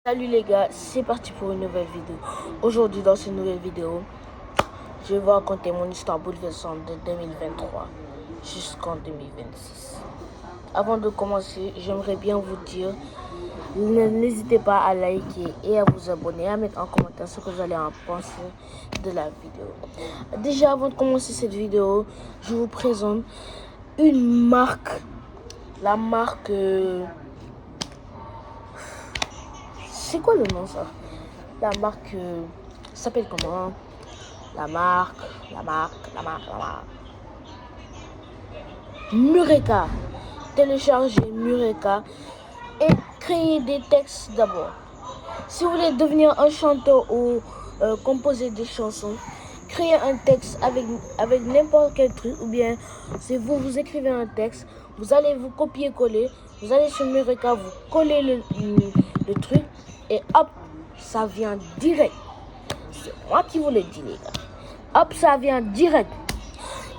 Salut les gars, c'est parti pour une nouvelle vidéo. Aujourd'hui dans cette nouvelle vidéo, je vais vous raconter mon histoire bouleversante de 2023 jusqu'en 2026. Avant de commencer, j'aimerais bien vous dire, n'hésitez pas à liker et à vous abonner, à mettre en commentaire ce que vous allez en penser de la vidéo. Déjà avant de commencer cette vidéo, je vous présente une marque, la marque... C'est quoi le nom ça? La marque s'appelle comment? La marque. Mureka. Téléchargez Mureka et créez des textes d'abord. Si vous voulez devenir un chanteur ou composer des chansons, créez un texte avec n'importe quel truc, ou bien si vous écrivez un texte, vous allez vous copier-coller, vous allez sur Mureka, vous collez le truc et hop, ça vient direct. C'est moi qui vous le dis les gars. Hop, ça vient direct.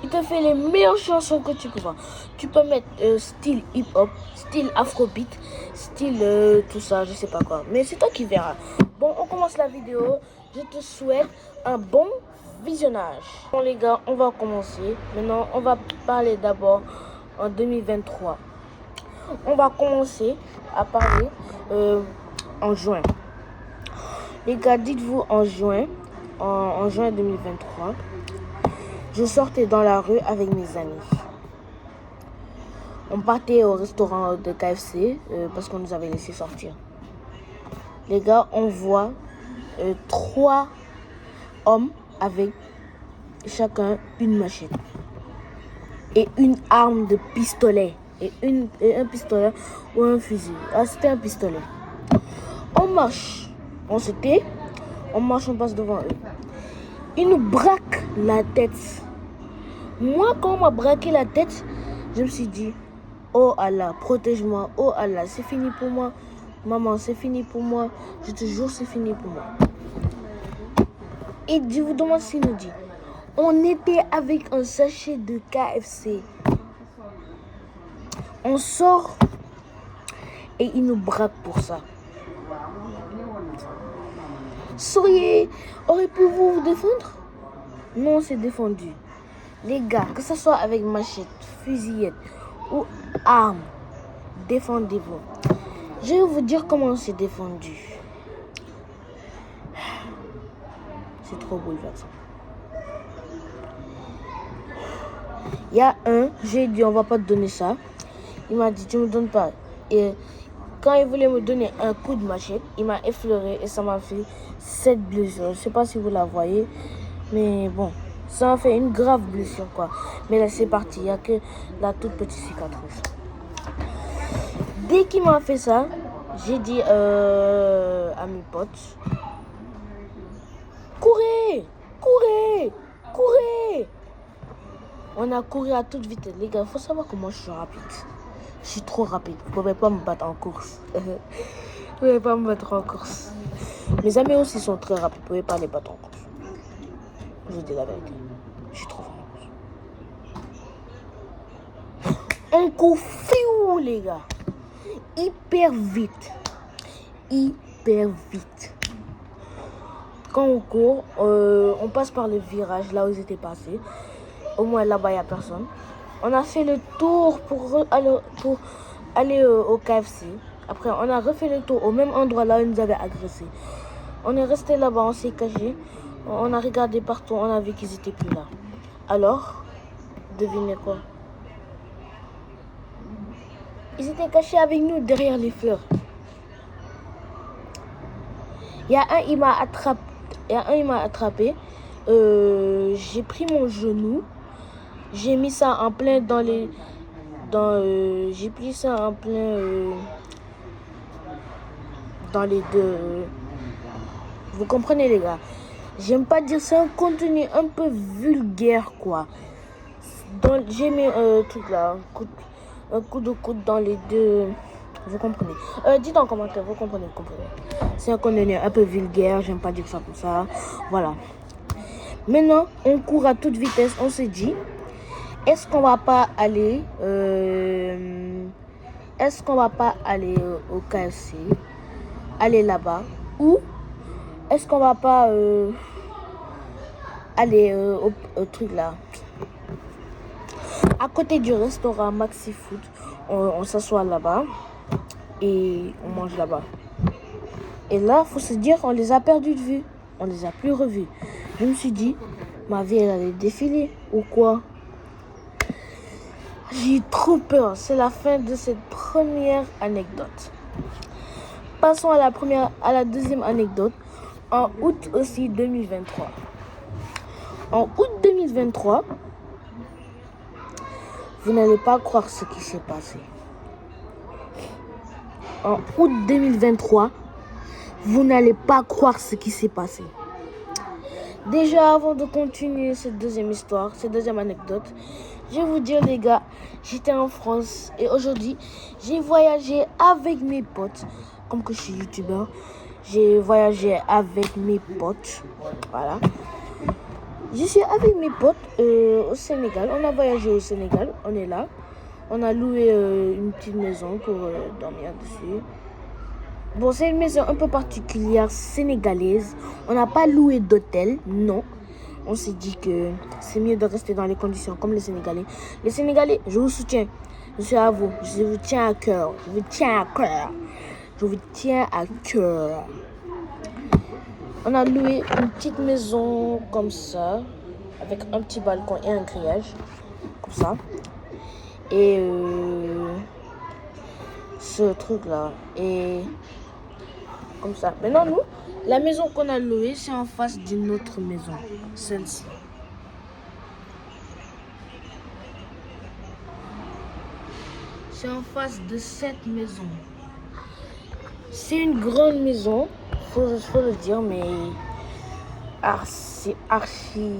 Il te fait les meilleures chansons que tu peux voir. Tu peux mettre style hip-hop, style afrobeat, style tout ça, je sais pas quoi. Mais c'est toi qui verras. Bon, on commence la vidéo. Je te souhaite un bon visionnage. Bon les gars, on va commencer. Maintenant, on va parler d'abord en 2023. On va commencer à parler en juin. Les gars, dites-vous en juin 2023, je sortais dans la rue avec mes amis. On partait au restaurant de KFC parce qu'on nous avait laissé sortir. Les gars, on voit 3 hommes avec chacun une machette et une arme de pistolet et un pistolet ou un fusil. Ah, c'était un pistolet. On marche. On marche, on passe devant eux. Ils nous braquent la tête. Moi, quand on m'a braqué la tête, je me suis dit, oh Allah, protège-moi. Oh Allah, c'est fini pour moi. Maman, c'est fini pour moi. Je te jure, c'est fini pour moi. Et je vous demande ce qu'il nous dit. On était avec un sachet de KFC. On sort et ils nous braquent pour ça. Souriez, auriez-vous vous défendre? Non, c'est défendu. Les gars, que ce soit avec machette, fusillette ou arme, défendez-vous. Je vais vous dire comment on s'est défendu. C'est trop bouleversant. Il y a j'ai dit on va pas te donner ça. Il m'a dit tu me donnes pas. Et quand il voulait me donner un coup de machette, il m'a effleuré et ça m'a fait 7 blessures. Je sais pas si vous la voyez, mais bon, ça m'a fait une grave blessure quoi. Mais là c'est parti, il n'y a que la toute petite cicatrice. Dès qu'il m'a fait ça, j'ai dit à mes potes, courez, courez, courez. On a couru à toute vitesse. Les gars, il faut savoir comment je suis rapide. Je suis trop rapide. Vous ne pouvez pas me battre en course. Vous ne pouvez pas me battre en course. Mes amis aussi sont très rapides. Vous ne pouvez pas les battre en course. Je vous dis la vérité. Je suis trop fort en course. On court fiou, les gars. Hyper vite. Hyper vite. Quand on court, on passe par le virage là où ils étaient passés. Au moins là-bas, il n'y a personne. On a fait le tour pour aller au KFC. Après, on a refait le tour au même endroit là où ils nous avaient agressés. On est resté là-bas, on s'est caché. On a regardé partout, on a vu qu'ils n'étaient plus là. Alors, devinez quoi? Ils étaient cachés avec nous derrière les fleurs. Il y a un, il m'a attrapé. J'ai pris mon genou. J'ai mis ça en plein j'ai pris ça en plein dans les deux. Vous comprenez les gars? J'aime pas dire c'est un contenu un peu vulgaire quoi. J'ai mis un truc là, un coup de coude dans les deux. Vous comprenez? Dites en commentaire, vous comprenez. C'est un contenu un peu vulgaire, j'aime pas dire ça comme ça. Voilà. Maintenant, on court à toute vitesse, on se dit. Est-ce qu'on va pas aller au KFC aller là-bas ou est-ce qu'on va pas aller au truc là, à côté du restaurant Maxi Food, on s'assoit là-bas et on mange là-bas. Et là, faut se dire, on les a perdus de vue, on les a plus revus. Je me suis dit, ma vie elle allait défiler ou quoi? J'ai eu trop peur. C'est la fin de cette première anecdote. Passons à la deuxième anecdote. En août aussi 2023. En août 2023, vous n'allez pas croire ce qui s'est passé. En août 2023, vous n'allez pas croire ce qui s'est passé. Déjà, avant de continuer cette deuxième histoire, cette deuxième anecdote, je vais vous dire les gars, j'étais en France et aujourd'hui, j'ai voyagé avec mes potes. Comme que je suis youtubeur, j'ai voyagé avec mes potes. Voilà. Je suis avec mes potes au Sénégal. On a voyagé au Sénégal, on est là. On a loué une petite maison pour dormir dessus. Bon, c'est une maison un peu particulière, sénégalaise. On n'a pas loué d'hôtel, non. On s'est dit que c'est mieux de rester dans les conditions comme les Sénégalais. Les Sénégalais, je vous soutiens. Je suis à vous. Je vous tiens à cœur. Je vous tiens à cœur. Je vous tiens à cœur. On a loué une petite maison comme ça, avec un petit balcon et un grillage, comme ça. Et ce truc-là. Et comme ça. Maintenant, nous, la maison qu'on a louée, c'est en face d'une autre maison. Celle-ci. C'est en face de cette maison. C'est une grande maison, faut le dire, mais c'est archi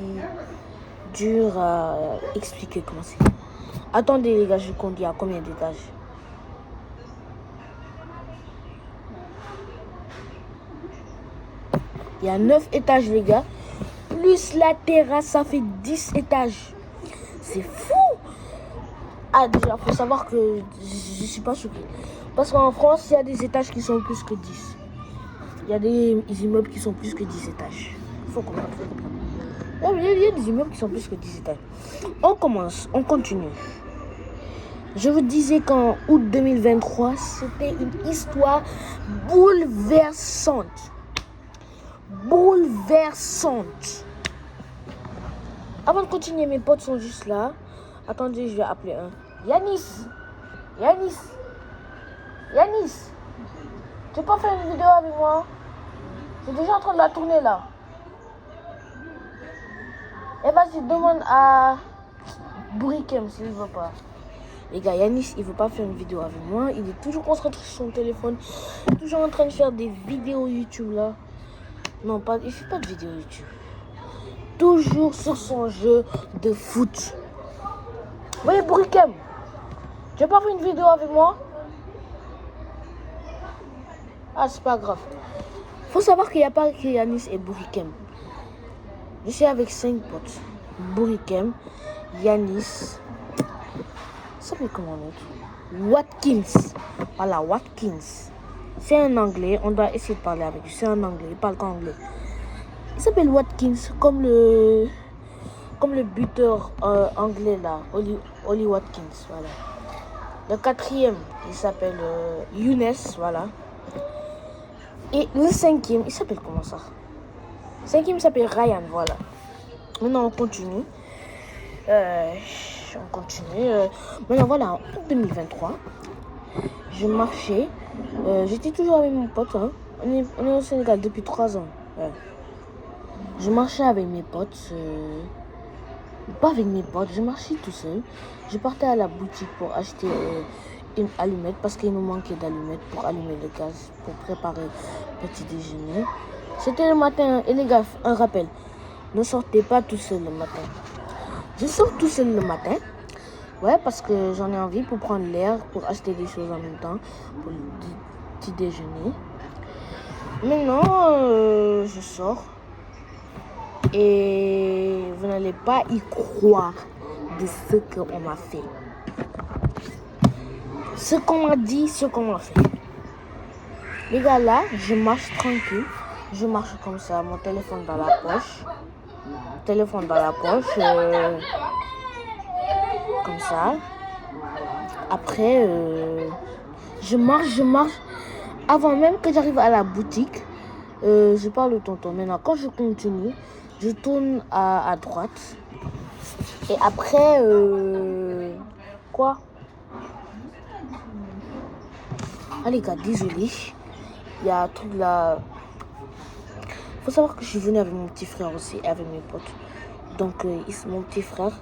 dur à expliquer comment c'est. Attendez les gars, je compte, il y a combien d'étages? Il y a 9 étages les gars, plus la terrasse, ça fait 10 étages. C'est fou! Ah déjà, faut savoir que je suis pas choquée. Parce qu'en France, il y a des étages qui sont plus que 10. Il y a des immeubles qui sont plus que 10 étages. Faut comprendre. Il y a des immeubles qui sont plus que 10 étages. On commence, on continue. Je vous disais qu'en août 2023, c'était une histoire bouleversante. Bouleversante. Avant de continuer, mes potes sont juste là. Attendez, je vais appeler un. Yanis. Tu peux pas faire une vidéo avec moi? Je suis déjà en train de la tourner là. Eh vas-y, demande à Bourikem s'il veut pas. Les gars, Yanis, il veut pas faire une vidéo avec moi. Il est toujours concentré sur son téléphone. Toujours en train de faire des vidéos YouTube là. Non, il fait pas de vidéo YouTube. Toujours sur son jeu de foot. Oui, Bourikem, tu veux pas faire une vidéo avec moi? Ah, c'est pas grave. Faut savoir qu'il n'y a pas que Yanis et Bourikem. Je suis avec 5 potes. Bourikem, Yanis. Ça s'appelle comment l'autre? Watkins. Voilà, Watkins. C'est un anglais. On doit essayer de parler avec lui. C'est un anglais. Il parle qu'anglais. Il s'appelle Watkins, comme le buteur anglais là, Oli Watkins. Voilà. Le 4e, il s'appelle Younes. Voilà. Et le 5e, il s'appelle comment ça? Le 5e s'appelle Ryan. Voilà. Maintenant, on continue. Maintenant, voilà, en 2023, je marchais. J'étais toujours avec mon pote. Hein. On est au Sénégal depuis 3 ans. Ouais. Je marchais avec mes potes. Pas avec mes potes, je marchais tout seul. Je partais à la boutique pour acheter une allumette parce qu'il nous manquait d'allumettes pour allumer le gaz, pour préparer le petit déjeuner. C'était le matin. Et les gars, un rappel, ne sortez pas tout seul le matin. Je sors tout seul le matin. Ouais, parce que j'en ai envie pour prendre l'air, pour acheter des choses en même temps, pour le petit déjeuner. Maintenant, je sors. Et vous n'allez pas y croire de ce qu'on m'a fait. Ce qu'on m'a dit, ce qu'on m'a fait. Les gars, là, je marche tranquille. Je marche comme ça, mon téléphone dans la poche. Téléphone dans la poche. Comme ça. Après, je marche. Avant même que j'arrive à la boutique, je parle au tonton. Maintenant, quand je continue, je tourne à droite. Et après, quoi? Ah les gars, désolé. Il y a un truc là. Faut savoir que je suis venue avec mon petit frère aussi, avec mes potes. Donc, mon petit frère,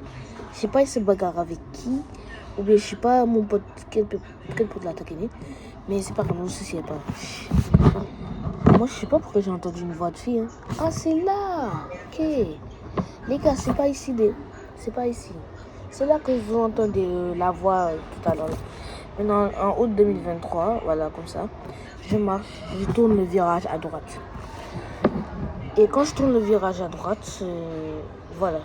je sais pas, il se bagarre avec qui. Ou bien, je sais pas, mon pote, quel pote l'a attaqué. Mais c'est pas comme le souci, pas. Moi, je sais pas pourquoi j'ai entendu une voix de fille. Hein. Ah, c'est là. Ok. Les gars, c'est pas ici. C'est pas ici. C'est là que vous entendez la voix tout à l'heure. Maintenant, en août 2023, voilà, comme ça, je marche, je tourne le virage à droite. Et quand je tourne le virage à droite, voilà.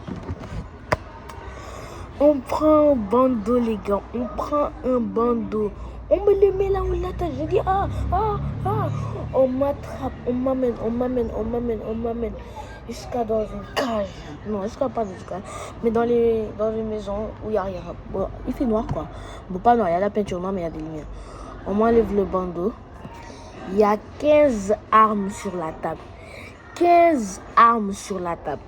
On prend un bandeau, les gars. On prend un bandeau. On me le met là où il l'attache. Je dis, ah. On m'attrape, on m'amène. Jusqu'à dans une cage. Non, jusqu'à pas dans une cage. Mais dans les maisons où il n'y a rien. Bon, il fait noir, quoi. Bon, pas noir, il y a la peinture noire, mais il y a des lumières. On m'enlève le bandeau. Il y a 15 armes sur la table. 15 armes sur la table.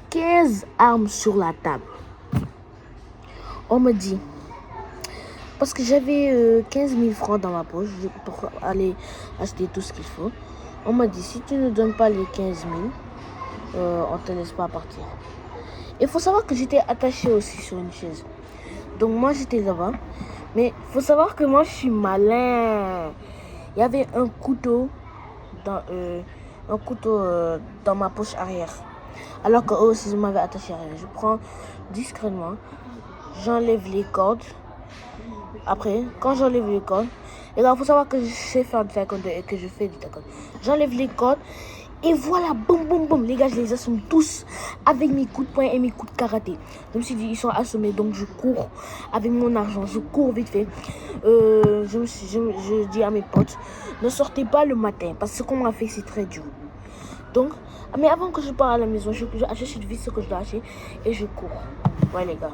15 armes sur la table. On me dit, parce que j'avais 15 000 francs dans ma poche pour aller acheter tout ce qu'il faut. On m'a dit, si tu ne donnes pas les 15 000, on ne te laisse pas partir. Il faut savoir que j'étais attachée aussi sur une chaise. Donc moi, j'étais là-bas. Mais il faut savoir que moi, je suis malin. Il y avait un couteau dans ma poche arrière. Alors qu'eux aussi, ils m'avaient attaché arrière. Je prends discrètement. J'enlève les cordes. Après, quand j'enlève les cordes, il faut savoir que je sais faire du taekwondo et que je fais du taekwondo. J'enlève les cordes et voilà, boum. Les gars, je les assomme tous avec mes coups de poing et mes coups de karaté. Je me suis dit, ils sont assommés, donc je cours avec mon argent. Je cours vite fait. Je dis à mes potes, ne sortez pas le matin parce que ce qu'on m'a fait, c'est très dur. Donc, mais avant que je parte à la maison, j'achète vite ce que je dois acheter et je cours. Ouais, les gars.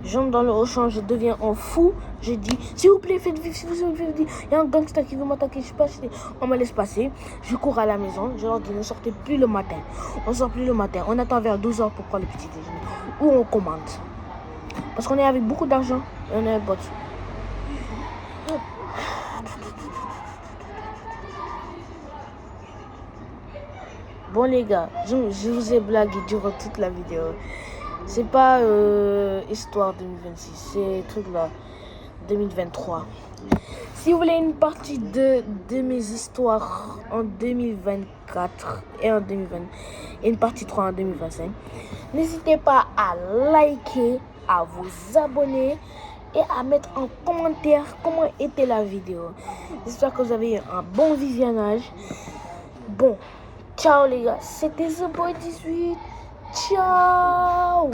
J'entre dans le Auchan, je deviens un fou. Je dis, s'il vous plaît, faites vite, s'il vous plaît, il y a un gangster qui veut m'attaquer, je ne sais pas acheter. On me laisse passer. Je cours à la maison. Je leur dis, ne sortez plus le matin. On ne sort plus le matin. On attend vers 12h pour prendre le petit déjeuner. Ou on commande. Parce qu'on est avec beaucoup d'argent. Et on est un pote. Bon les gars, je vous ai blagué durant toute la vidéo. C'est pas histoire 2026, c'est truc là 2023. Si vous voulez une partie de mes histoires en 2024 et en 2020 et une partie 3 en 2025, n'hésitez pas à liker, à vous abonner et à mettre en commentaire comment était la vidéo. J'espère que vous avez eu un bon visionnage. Bon, ciao les gars, c'était The Boy 18. Ciao.